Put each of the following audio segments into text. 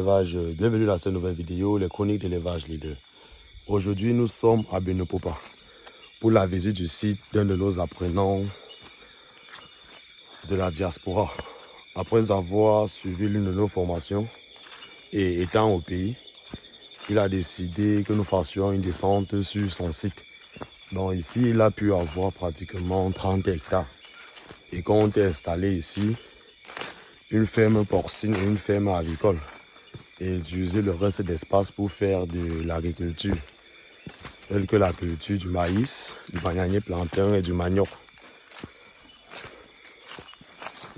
Bienvenue dans cette nouvelle vidéo, les chroniques d'élevage leader. Aujourd'hui, nous sommes à Benepopa pour la visite du site d'un de nos apprenants de la diaspora. Après avoir suivi l'une de nos formations et étant au pays, il a décidé que nous fassions une descente sur son site. Donc ici, il a pu avoir pratiquement 30 hectares et compte installer ici une ferme porcine et une ferme avicole et utiliser le reste d'espace pour faire de l'agriculture, telle que la culture du maïs, du bananier plantain et du manioc.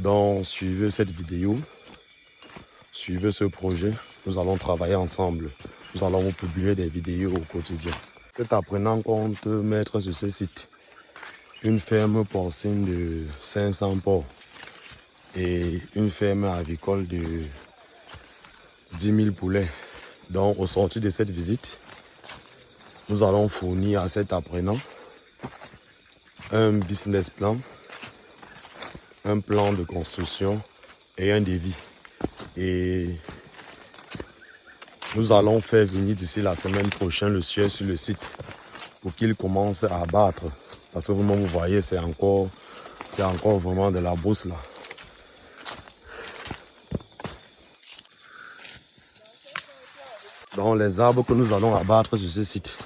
Donc, suivez cette vidéo, suivez ce projet, nous allons travailler ensemble. Nous allons vous publier des vidéos au quotidien. Cet apprenant compte mettre sur ce site une ferme porcine de 500 porcs et une ferme avicole de 10 000 poulets. Donc, au sortir de cette visite, nous allons fournir à cet apprenant un business plan, un plan de construction et un devis. Et nous allons faire venir d'ici la semaine prochaine le sieur sur le site pour qu'il commence à abattre. Parce que vous voyez, c'est encore vraiment de la brousse là. Donc les arbres que nous allons abattre sur ce site,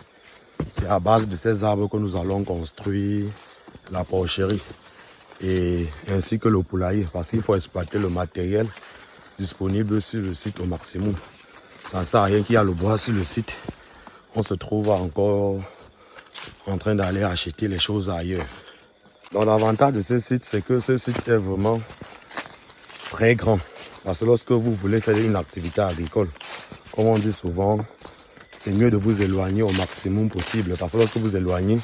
c'est à base de ces arbres que nous allons construire la porcherie et ainsi que le poulailler, parce qu'il faut exploiter le matériel disponible sur le site au maximum. Ça ne sert à rien qu'il y a le bois sur le site. On se trouve encore en train d'aller acheter les choses ailleurs. Donc l'avantage de ce site, c'est que ce site est vraiment très grand. Parce que lorsque vous voulez faire une activité agricole, comme on dit souvent, c'est mieux de vous éloigner au maximum possible. Parce que lorsque vous éloignez,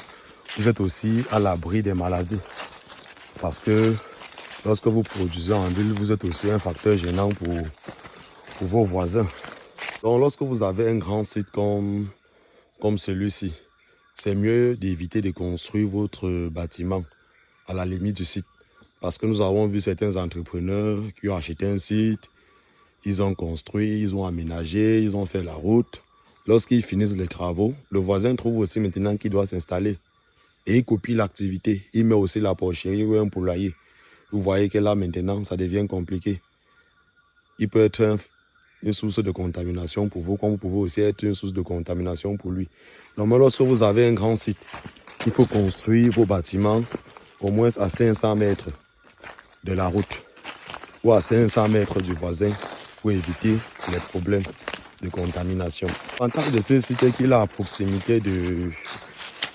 vous êtes aussi à l'abri des maladies. Parce que lorsque vous produisez en ville, vous êtes aussi un facteur gênant pour vos voisins. Donc lorsque vous avez un grand site comme celui-ci, c'est mieux d'éviter de construire votre bâtiment à la limite du site. Parce que nous avons vu certains entrepreneurs qui ont acheté un site, ils ont construit, ils ont aménagé, ils ont fait la route. Lorsqu'ils finissent les travaux, le voisin trouve aussi maintenant qu'il doit s'installer. Et il copie l'activité. Il met aussi la porcherie ou un poulailler. Vous voyez que là maintenant, ça devient compliqué. Il peut être une source de contamination pour vous, comme vous pouvez aussi être une source de contamination pour lui. Donc lorsque vous avez un grand site, il faut construire vos bâtiments au moins à 500 mètres de la route ou à 500 mètres du voisin pour éviter les problèmes de contamination. L'avantage de ce site est qu'il est à proximité de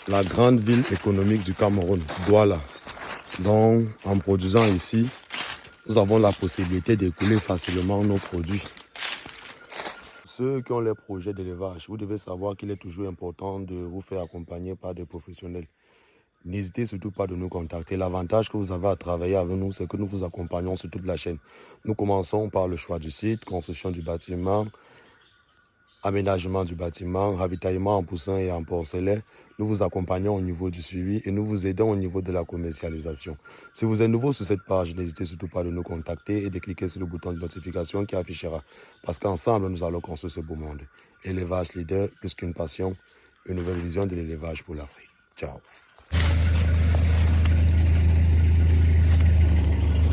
la grande ville économique du Cameroun, Douala. Donc, en produisant ici, nous avons la possibilité d'écouler facilement nos produits. Ceux qui ont les projets d'élevage, vous devez savoir qu'il est toujours important de vous faire accompagner par des professionnels. N'hésitez surtout pas de nous contacter. L'avantage que vous avez à travailler avec nous, c'est que nous vous accompagnons sur toute la chaîne. Nous commençons par le choix du site, construction du bâtiment, aménagement du bâtiment, ravitaillement en poussin et en porcelain. Nous vous accompagnons au niveau du suivi et nous vous aidons au niveau de la commercialisation. Si vous êtes nouveau sur cette page, n'hésitez surtout pas de nous contacter et de cliquer sur le bouton de notification qui affichera. Parce qu'ensemble, nous allons construire ce beau monde. Élevage leader, plus qu'une passion, une nouvelle vision de l'élevage pour l'Afrique. Ciao.